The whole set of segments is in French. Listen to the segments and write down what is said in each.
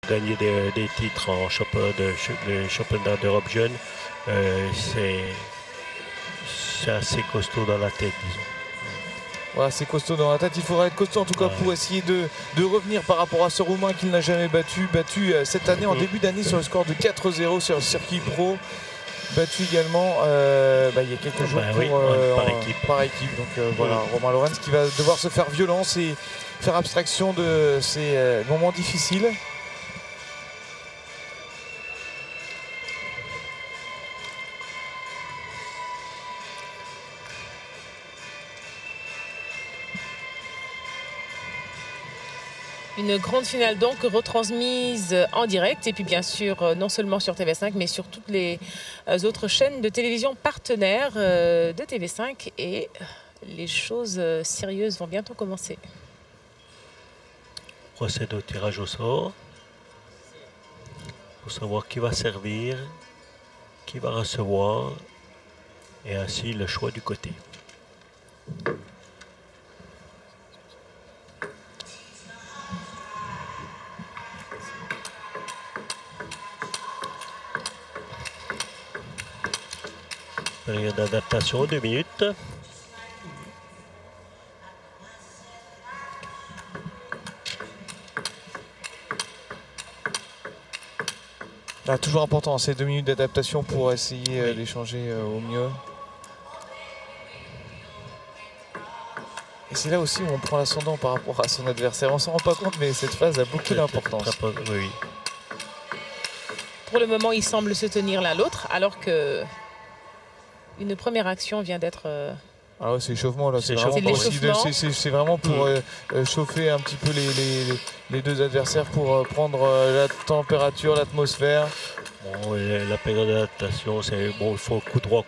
gagner des titres en championnat d'Europe jeune, c'est assez costaud dans la tête, disons. Voilà, c'est costaud dans la tête. Il faudra être costaud en tout cas pour essayer de revenir par rapport à ce Roumain qu'il n'a jamais battu cette année en début d'année sur le score de 4-0 sur le circuit pro. Battu également il y a quelques jours par équipe. Donc voilà, Romain Lorenz qui va devoir se faire violence et faire abstraction de ces moments difficiles. Une grande finale donc retransmise en direct et puis bien sûr non seulement sur TV5 mais sur toutes les autres chaînes de télévision partenaires de TV5 et les choses sérieuses vont bientôt commencer. On procède au tirage au sort pour savoir qui va servir, qui va recevoir et ainsi le choix du côté. Période d'adaptation, 2 minutes. Toujours important ces 2 minutes d'adaptation pour essayer d'échanger au mieux. Et c'est là aussi où on prend l'ascendant par rapport à son adversaire. On s'en rend pas compte mais cette phase a beaucoup d'importance. Oui. Pour le moment, ils semblent se tenir l'un l'autre alors que une première action vient d'être... Ah ouais, c'est l'échauffement là, c'est vraiment pour chauffer un petit peu les deux adversaires pour prendre la température, l'atmosphère. Bon, la période d'adaptation, c'est bon, il faut coup droit.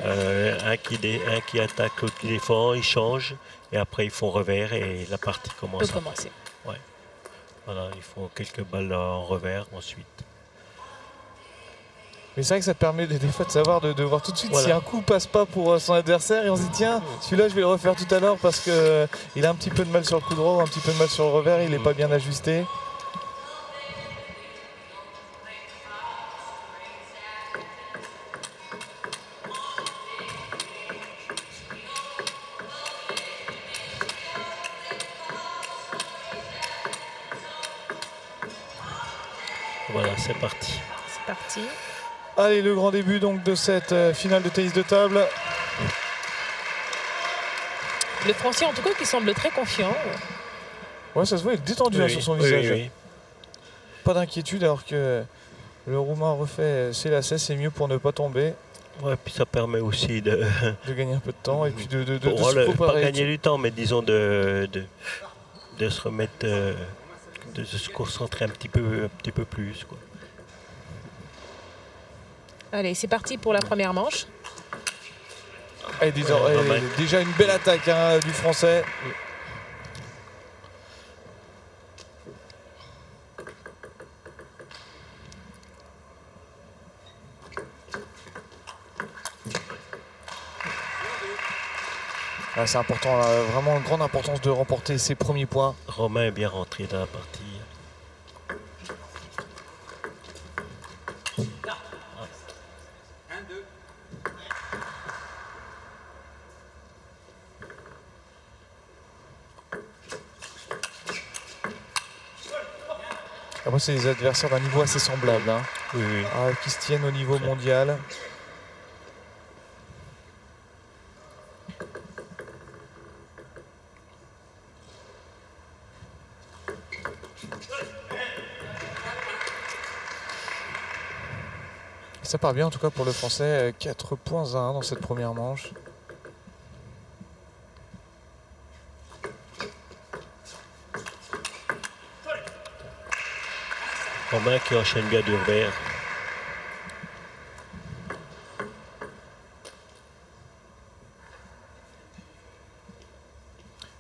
Un qui attaque, l'autre qui défend, ils changent et après ils font revers et la partie commence. Peut commencer. Ouais. Voilà, il faut quelques balles en revers ensuite. Mais c'est vrai que ça permet des fois de savoir, de voir tout de suite si un coup passe pas pour son adversaire et on se dit tiens, celui-là je vais le refaire tout à l'heure parce qu'il a un petit peu de mal sur le coup droit ou un petit peu de mal sur le revers, il n'est pas bien ajusté. Voilà, c'est parti. C'est parti. Allez, le grand début donc de cette finale de tennis de table. Le Français en tout cas qui semble très confiant. Ouais, ça se voit, il est détendu sur son visage. Pas d'inquiétude alors que le Roumain refait ses lacets, c'est mieux pour ne pas tomber. Ouais, puis ça permet aussi de gagner un peu de temps et puis de se pas préparer. gagner du temps, mais disons de se remettre, de se concentrer un petit peu plus, quoi. Allez, c'est parti pour la première manche. Et déjà une belle attaque du Français. C'est important, vraiment une grande importance de remporter ses premiers points. Romain est bien rentré dans la partie. Après, c'est des adversaires d'un niveau assez semblable, qui se tiennent au niveau mondial. Ça part bien en tout cas pour le Français, 4 points à 1 dans cette première manche. Romain qui enchaîne bien du revers.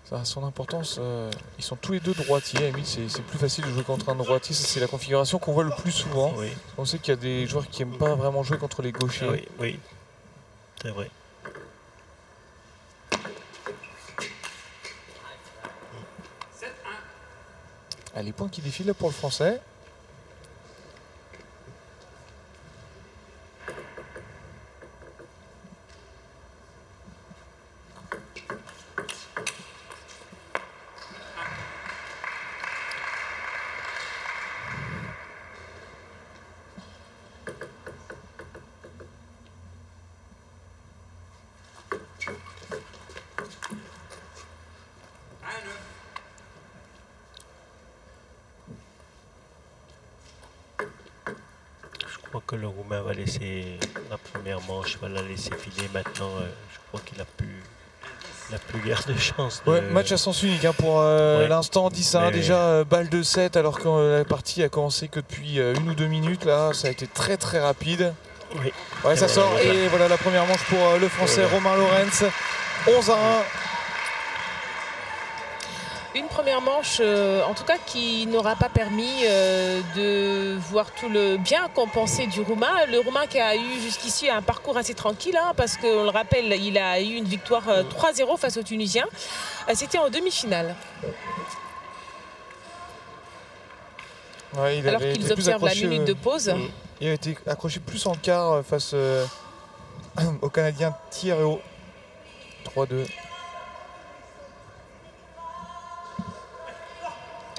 Ça a son importance. Ils sont tous les deux droitiers. C'est plus facile de jouer contre un droitier. C'est la configuration qu'on voit le plus souvent. Oui. On sait qu'il y a des joueurs qui n'aiment pas vraiment jouer contre les gauchers. Oui, c'est vrai. Ah, les points qui défilent là pour le Français. Je crois que le Roumain va laisser la première manche, va la laisser filer maintenant. Je crois qu'il a plus guère de chance. Ouais, match à sens unique hein, pour l'instant. 10-1 déjà, balle de 7 alors que la partie a commencé que depuis 1 ou 2 minutes. Là, ça a été très très rapide. Oui. Ouais, ça sort et voilà la première manche pour le Français Romain Lawrence. 11-1. Une première manche, en tout cas, qui n'aura pas permis de voir tout le bien compensé du Roumain. Le Roumain qui a eu jusqu'ici un parcours assez tranquille, hein, parce qu'on le rappelle, il a eu une victoire 3-0 face aux Tunisiens. C'était en demi-finale. Ouais, alors qu'ils observent la minute de pause. Il a été accroché plus en quart face au Canadien Thierry. 3-2.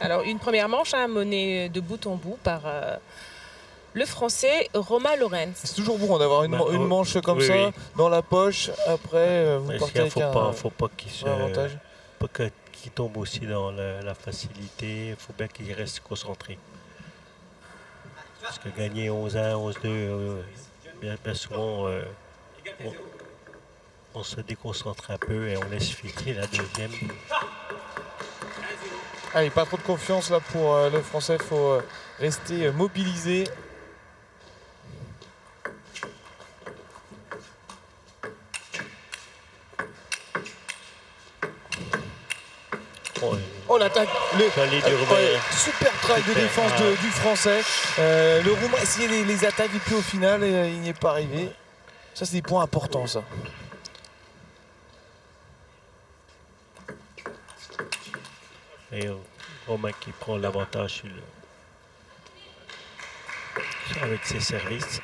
Alors une première manche menée de bout en bout par le Français Romain Lawrence. C'est toujours bon d'avoir une manche comme ça dans la poche. Après, vous partez avec faut pas qu'il tombe aussi dans la facilité. Il faut bien qu'il reste concentré. Parce que gagner 11-1, 11-2, bien souvent, on se déconcentre un peu et on laisse filer la deuxième. Allez, pas trop de confiance là pour le Français, il faut rester mobilisé. Oh l'attaque, super travail de défense du Français. Le Roumain essayait les attaques et puis au final il n'y est pas arrivé. Ça c'est des points importants ça. Et Romain qui prend l'avantage avec ses services.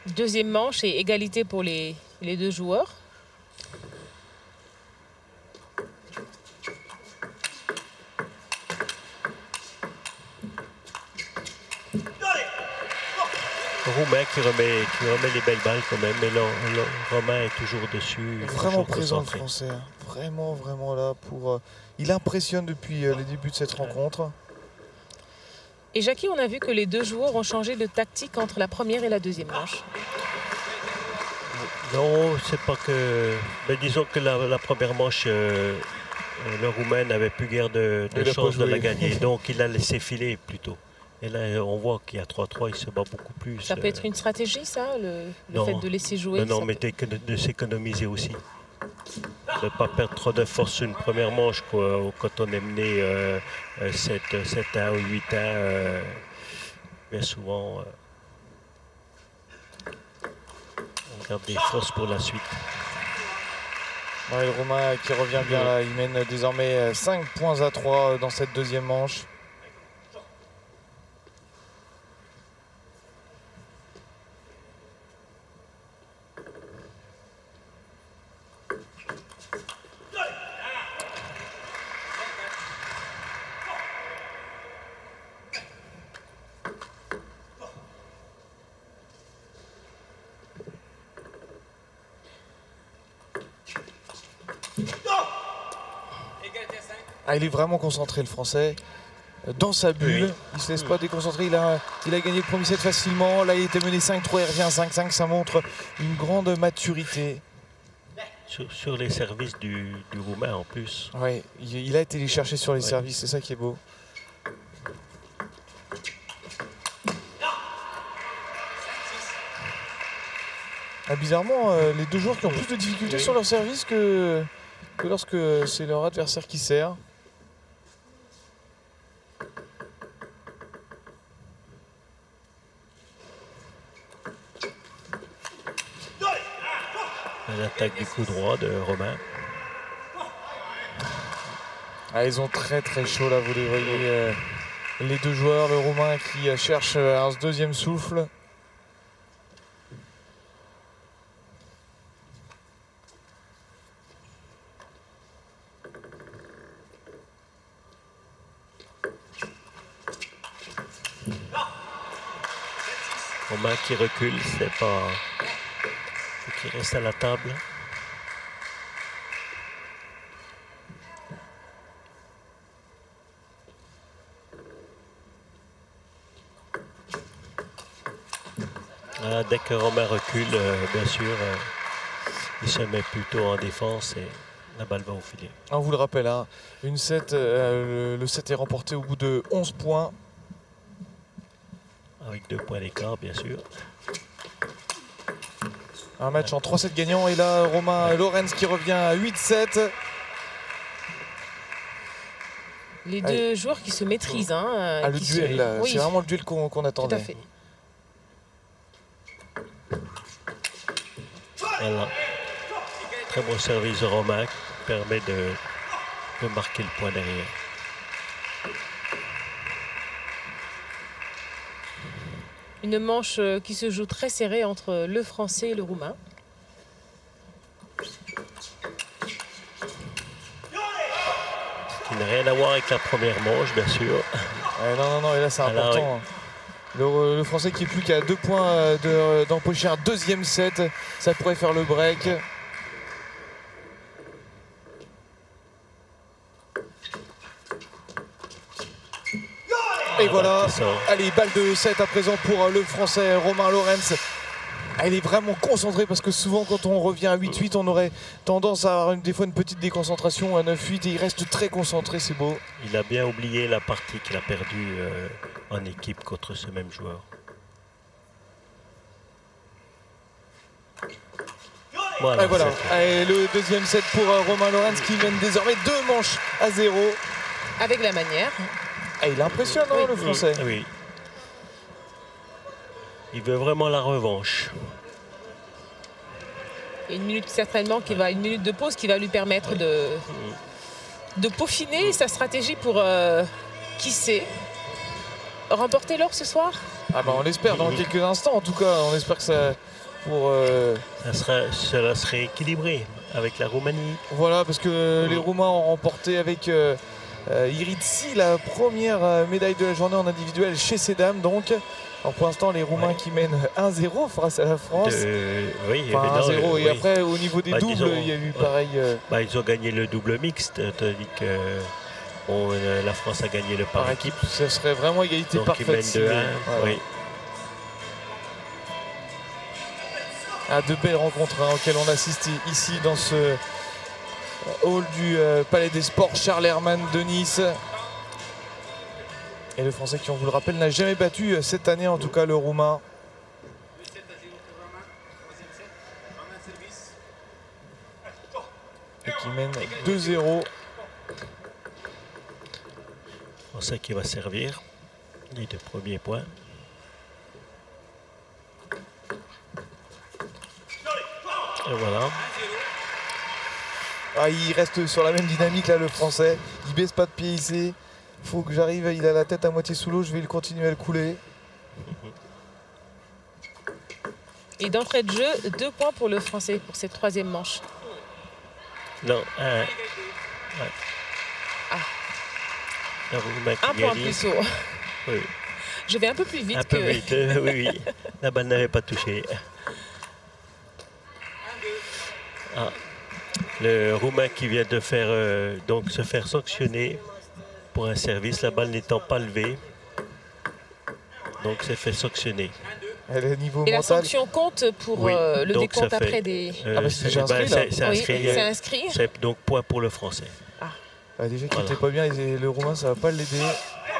Deuxième manche et égalité pour les deux joueurs. Roumain qui remet les belles balles quand même, mais là, Romain est toujours dessus. Vraiment présent le Français, hein. Vraiment là pour. Il impressionne depuis les débuts de cette rencontre. Et Jackie, on a vu que les deux joueurs ont changé de tactique entre la première et la deuxième manche. Non, c'est pas que. Ben, disons que la première manche, le Roumain n'avait plus guère de chance de la gagner, donc il a laissé filer plutôt. Et là, on voit qu'il y a 3-3, il se bat beaucoup plus. Ça peut être une stratégie, ça, le fait de laisser jouer? Non, mais de s'économiser aussi. De ne pas perdre trop de force sur une première manche, quoi. Quand on est mené 7-1 ou 8-1, bien souvent, on garde des forces pour la suite. Ouais, le Romain qui revient bien là, il mène désormais 5-3 dans cette deuxième manche. Ah, il est vraiment concentré le Français dans sa bulle. Oui. Il ne se laisse pas déconcentrer. Il a gagné le premier set facilement. Là, il était mené 5-3, il revient 5-5. Ça montre une grande maturité. Sur les services du Roumain en plus. Oui, il a été les chercher sur les services. C'est ça qui est beau. Ah, bizarrement, les deux joueurs qui ont plus de difficultés sur leur service que lorsque c'est leur adversaire qui sert. L'attaque du coup droit de Romain. Ah, ils ont très chaud là, vous les voyez. Les deux joueurs, le Roumain qui cherche un deuxième souffle. Romain qui recule, c'est pas... faut qu'il reste à la table. Ah, dès que Romain recule, bien sûr, il se met plutôt en défense et la balle va au filet. On vous le rappelle, hein, le set est remporté au bout de 11 points. Avec 2 points d'écart, bien sûr. Un match en 3-7 gagnants. Et là, Romain Lorenz qui revient à 8-7. Les deux joueurs qui se maîtrisent. Hein, le duel, oui. C'est vraiment le duel qu'on attendait. Tout à fait. Voilà. Très bon service de Romain qui permet de marquer le point derrière. Une manche qui se joue très serrée entre le Français et le Roumain. Ce qui n'a rien à voir avec la première manche, bien sûr. Non, et là c'est important. Oui. Le Français qui est plus qu'à 2 points d'empocher un deuxième set. Ça pourrait faire le break. Et voilà, allez, balle de 7 à présent pour le Français Romain Lorenz. Elle est vraiment concentrée parce que souvent quand on revient à 8-8, on aurait tendance à avoir des fois une petite déconcentration à 9-8 et il reste très concentré, c'est beau. Il a bien oublié la partie qu'il a perdue en équipe contre ce même joueur. Voilà. Et voilà. Allez, le deuxième set pour Romain Lorenz qui mène désormais 2 manches à 0. Avec la manière. Ah, il impressionne, oui, le Français. Oui. Il veut vraiment la revanche. Et une minute certainement, une minute de pause qui va lui permettre de peaufiner sa stratégie pour, qui sait, remporter l'or ce soir. Ah bah on l'espère dans quelques instants en tout cas. On espère que ça... Cela serait équilibré avec la Roumanie. Voilà, parce que les Roumains ont remporté avec Iritsi la première médaille de la journée en individuel chez ces dames. Donc, pour l'instant, les Roumains qui mènent 1-0 face à la France. Oui, enfin, 1-0. Et après, au niveau des doubles, il y a eu pareil. Ils ont gagné le double mixte, tandis que la France a gagné le par équipe. Ça serait vraiment égalité parfaite. Donc, ils mènent 2-1. Voilà. Oui. De belles rencontres auxquelles on assiste ici dans ce hall du Palais des Sports Charles Hermann de Nice. Et le Français qui, on vous le rappelle, n'a jamais battu cette année, en tout cas le Roumain. Et qui mène 2-0. Français qui va servir les 2 premiers points. Et voilà. Il reste sur la même dynamique là, le Français. Il baisse pas de pied ici. Faut que j'arrive, il a la tête à moitié sous l'eau, je vais continuer à le couler. Et d'entrée de jeu, 2 points pour le Français pour cette 3e manche. Non, un. Ouais. Un point plus haut. Oui. Je vais un peu plus vite. Un peu vite, oui. La balle n'avait pas touché. Le Roumain qui vient de se faire sanctionner pour un service, la balle n'étant pas levée. Donc c'est fait sanctionner. Et la sanction compte pour le décompte après des... c'est inscrit. C'est inscrit. C'est donc point pour le Français. Déjà qu'il n'était pas bien, le Roumain ça va pas l'aider.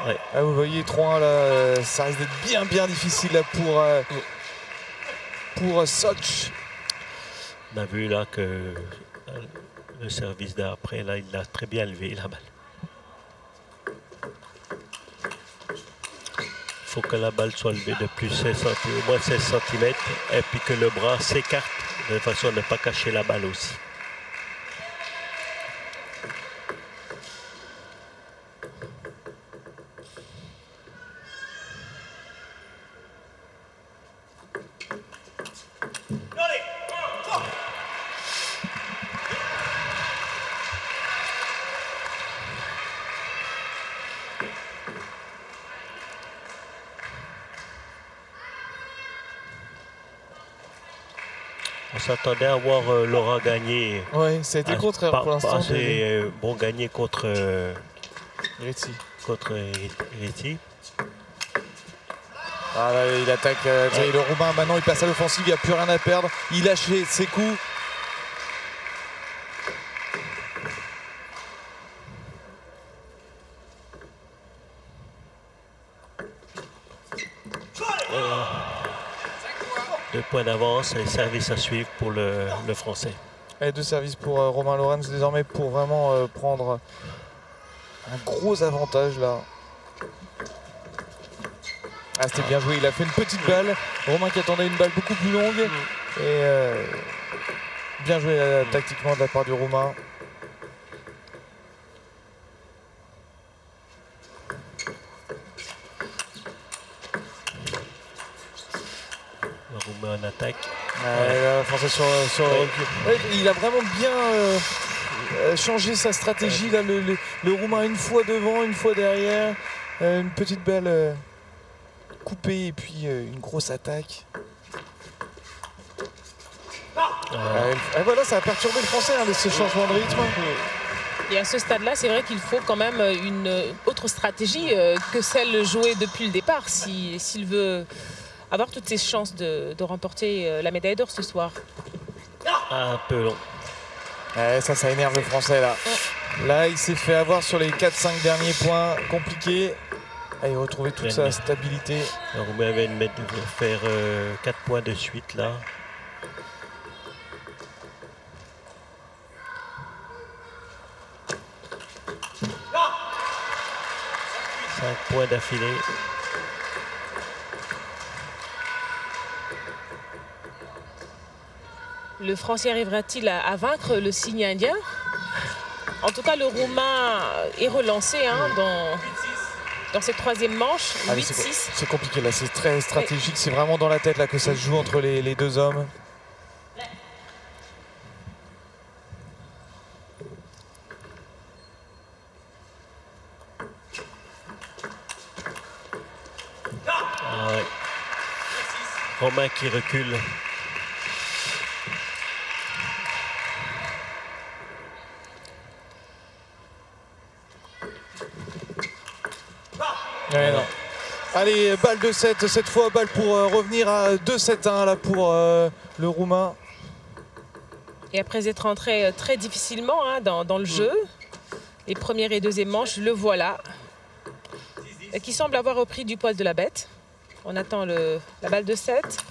Ouais. Vous voyez 3-1 là, ça risque d'être bien difficile là, pour Soch. On a vu là que le service d'après, là, il l'a très bien levé, la balle. Il faut que la balle soit levée de plus 16 cm, au moins 16 cm, et puis que le bras s'écarte de façon à ne pas cacher la balle aussi. On s'attendait à voir Laura gagner. Oui, ça a été le contraire pour l'instant. C'est bon gagner contre Ritzi. Ah là, il attaque le Roumain. Maintenant, il passe à l'offensive. Il n'y a plus rien à perdre. Il lâche ses coups. Deux points d'avance et service à suivre pour le Français. Et 2 services pour Romain Lorenz désormais pour vraiment prendre un gros avantage là. Ah, c'était bien joué, il a fait une petite balle. Romain qui attendait une balle beaucoup plus longue. Et bien joué tactiquement de la part du Roumain. Le Roumain en attaque. Le Français sur il a vraiment bien changé sa stratégie. Là, le Roumain une fois devant, une fois derrière. Une petite balle coupée et puis une grosse attaque. Et voilà, ça a perturbé le Français, ce changement de rythme. Et à ce stade-là, c'est vrai qu'il faut quand même une autre stratégie que celle jouée depuis le départ s'il veut avoir toutes ses chances de remporter la médaille d'or ce soir. Un peu long. Ça énerve le Français là. Là, il s'est fait avoir sur les 4-5 derniers points compliqués. Il a retrouvé toute sa stabilité. Le Roumain vient de faire 4 points de suite là. 5 points d'affilée. Le Français arrivera-t-il à vaincre le signe indien? En tout cas, le Roumain est relancé dans cette troisième manche. 8-6. C'est compliqué là, c'est très stratégique. C'est vraiment dans la tête là que ça se joue entre les deux hommes. Romain qui recule. Non. Allez, balle de 7, cette fois balle pour revenir à 2-7-1 là pour le Roumain. Et après être entré très difficilement dans le jeu, les premières et deuxièmes manches, le voilà. Et qui semble avoir repris du poil de la bête. On attend la balle de 7.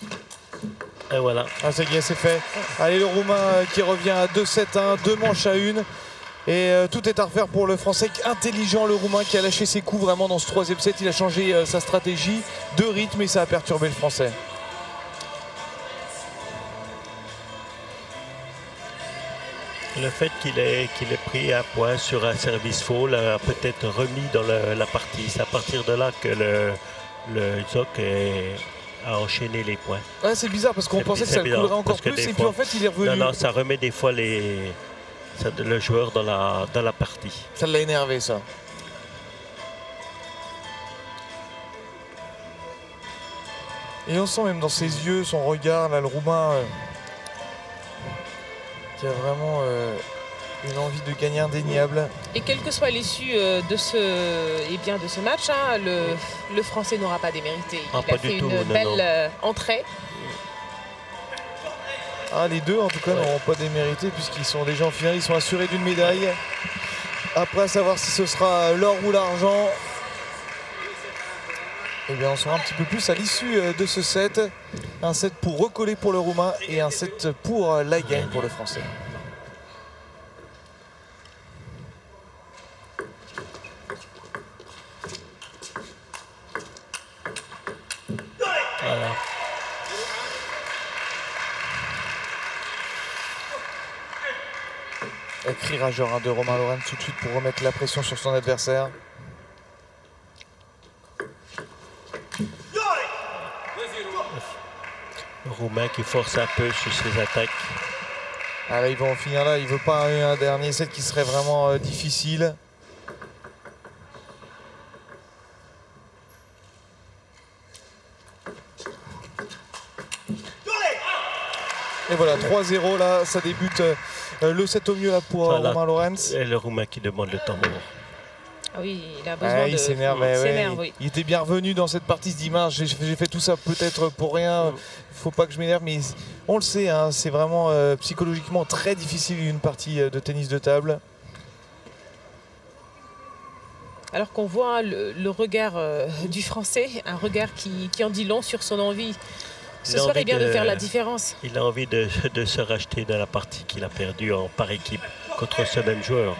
Et voilà. Ah, ça y est, c'est fait. Allez, le Roumain qui revient à 2-7-1, 2 manches à 1. Et tout est à refaire pour le Français intelligent, le Roumain qui a lâché ses coups vraiment dans ce troisième set. Il a changé sa stratégie de rythme et ça a perturbé le Français. Le fait qu'il ait pris un point sur un service faux l'a peut-être remis dans la partie. C'est à partir de là que le Zoc a enchaîné les points. Ah, c'est bizarre parce qu'on pensait que ça le coulerait encore plus et puis en fait il est revenu. Non, ça remet des fois le joueur dans la partie. Ça l'a énervé ça. Et on sent même dans ses yeux, son regard, là, le Roumain qui a vraiment une envie de gagner indéniable. Et quelle que soit l'issue de ce match, le Français n'aura pas démérité. Il a fait une belle entrée. Ah, les deux en tout cas n'auront pas démérité puisqu'ils sont déjà en finale, ils sont assurés d'une médaille. Après, à savoir si ce sera l'or ou l'argent, eh bien on saura un petit peu plus à l'issue de ce set. Un set pour recoller pour le Roumain et un set pour la gagne pour le Français. Voilà. Cri rageur de Romain Lorenz tout de suite pour remettre la pression sur son adversaire. Roumain qui force un peu sur ses attaques. Ah là, ils vont en finir là. Il ne veut pas un dernier set qui serait vraiment difficile. Et voilà, 3-0 là, ça débute le set au mieux là pour Romain Lorenz. Et le Roumain qui demande le temps mort. Ah oui, il a besoin de... Il s'énerve, oui. Il était bien revenu dans cette partie, se dit mince, j'ai fait tout ça peut-être pour rien, il faut pas que je m'énerve, mais on le sait, hein, c'est vraiment psychologiquement très difficile une partie de tennis de table. Alors qu'on voit le regard du Français, un regard qui en dit long sur son envie. Ce soir est bien de faire la différence. Il a envie de se racheter de la partie qu'il a perdue par équipe contre ce même joueur.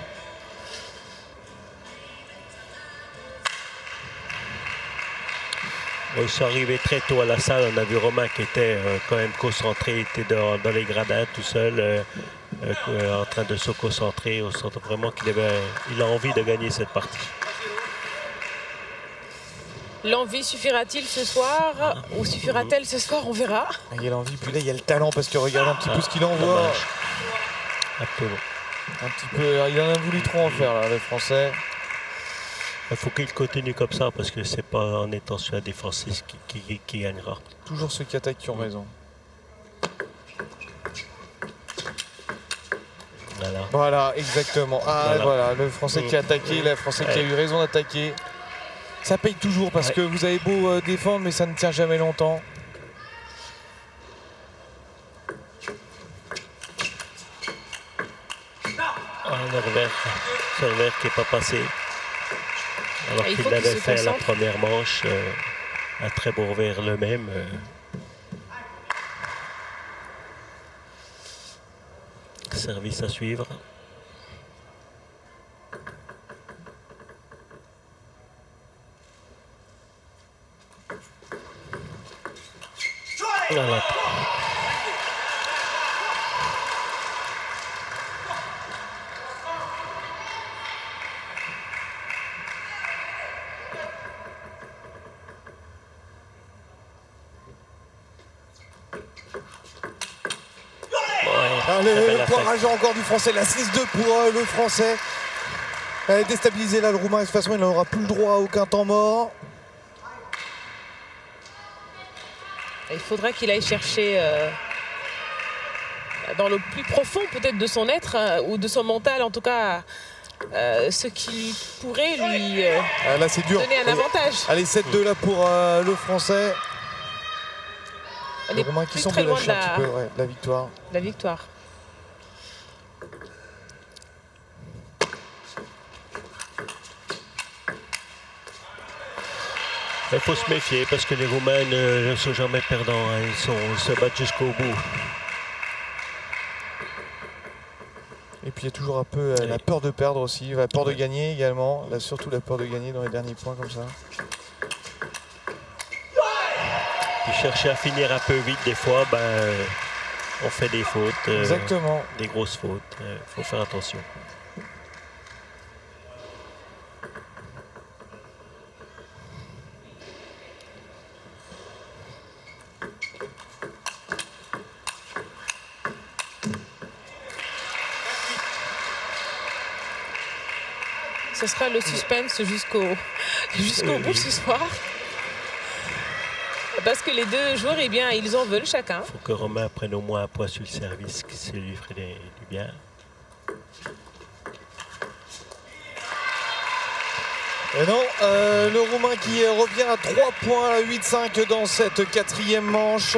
Ils sont arrivés très tôt à la salle. On a vu Romain qui était quand même concentré, il était dans les gradins tout seul, en train de se concentrer. On sent vraiment qu'il a envie de gagner cette partie. L'envie suffira-t-il ce soir ou suffira-t-elle ce soir? On verra. Il y a l'envie, puis là il y a le talent parce que regarde un petit peu ce qu'il envoie. Un peu. Il en a voulu trop en faire là, le Français. Il faut qu'il continue comme ça parce que c'est pas en étant sur la défensive qui gagnera. Toujours ceux qui attaquent qui ont raison. Voilà, exactement. Voilà, le Français qui a attaqué, le Français qui a eu raison d'attaquer. Ça paye toujours parce que vous avez beau défendre, mais ça ne tient jamais longtemps. Le revers qui n'est pas passé. Alors qu'il l'avait fait à la première manche. Un très beau revers le même. Service à suivre. Voilà. Le poirage encore du Français, la 6-2 pour le Français. Déstabilisé là le Roumain, de toute façon il n'aura plus le droit à aucun temps mort. Il faudrait qu'il aille chercher dans le plus profond peut-être de son être ou de son mental en tout cas ce qui pourrait lui là, c'est dur. donner un avantage. Allez, 7-2 là pour le Français. Le Roumain qui semble lâcher un petit peu la victoire. La victoire. Il faut se méfier parce que les Roumains ne sont jamais perdants. Hein. Ils se battent jusqu'au bout. Et puis il y a toujours un peu la peur de perdre aussi, la peur de gagner également. Là, surtout la peur de gagner dans les derniers points comme ça. Puis chercher à finir un peu vite des fois, on fait des fautes. Exactement. Des grosses fautes. Il faut faire attention. Ce sera le suspense jusqu'au bout ce soir. Parce que les deux joueurs, eh bien, ils en veulent chacun. Il faut que Romain prenne au moins un point sur le service, que ça lui ferait du bien. Et non, le Roumain qui revient à 3 points à 8-5 dans cette quatrième manche.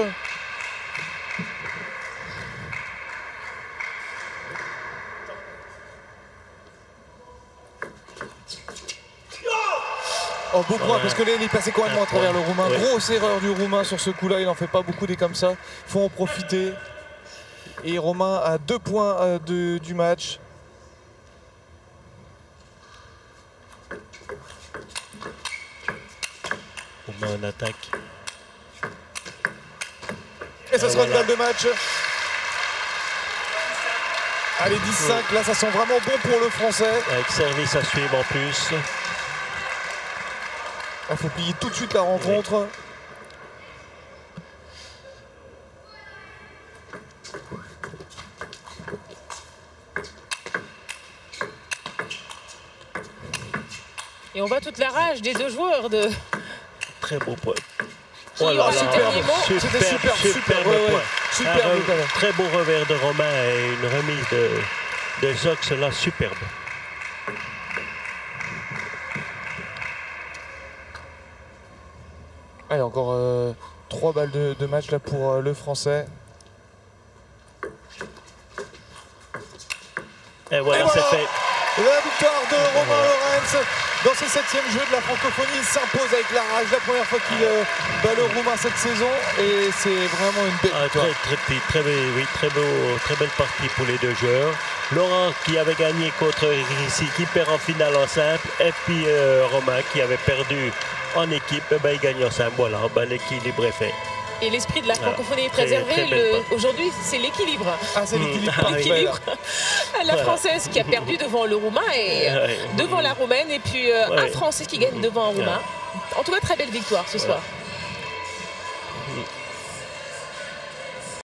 Oh, beau point, parce que là il est passé quand même à travers le Roumain. Grosse erreur du Roumain sur ce coup-là, il n'en fait pas beaucoup des comme ça. Il faut en profiter. Et Romain a 2 points du match. Romain en attaque. Et ça sera une balle de match. Allez, 10-5, là ça sent vraiment bon pour le Français. Avec service à suivre en plus. Il faut plier tout de suite la rencontre. Oui. Et on voit toute la rage des deux joueurs de... Très beau point. Oh là là. Superbe. Très beau revers de Romain et une remise de Zox là, superbe. Allez, encore 3 balles de match là pour le Français. Et voilà, c'est fait. La victoire de Romain Lawrence dans ce 7e jeu de la francophonie, il s'impose avec la rage, la première fois qu'il bat le Roumain cette saison, et c'est vraiment une belle victoire. Très belle partie pour les deux joueurs. Laurent qui avait gagné contre Rissi, qui perd en finale en simple, et puis Romain qui avait perdu en équipe, il gagne en simple. Voilà, l'équilibre est fait. Et l'esprit de la francophonie est préservé. Aujourd'hui, c'est l'équilibre. Ah, c'est l'équilibre. La Française qui a perdu devant le Roumain et devant la Roumaine. Et puis un Français qui gagne devant un Roumain. En tout cas, très belle victoire ce soir.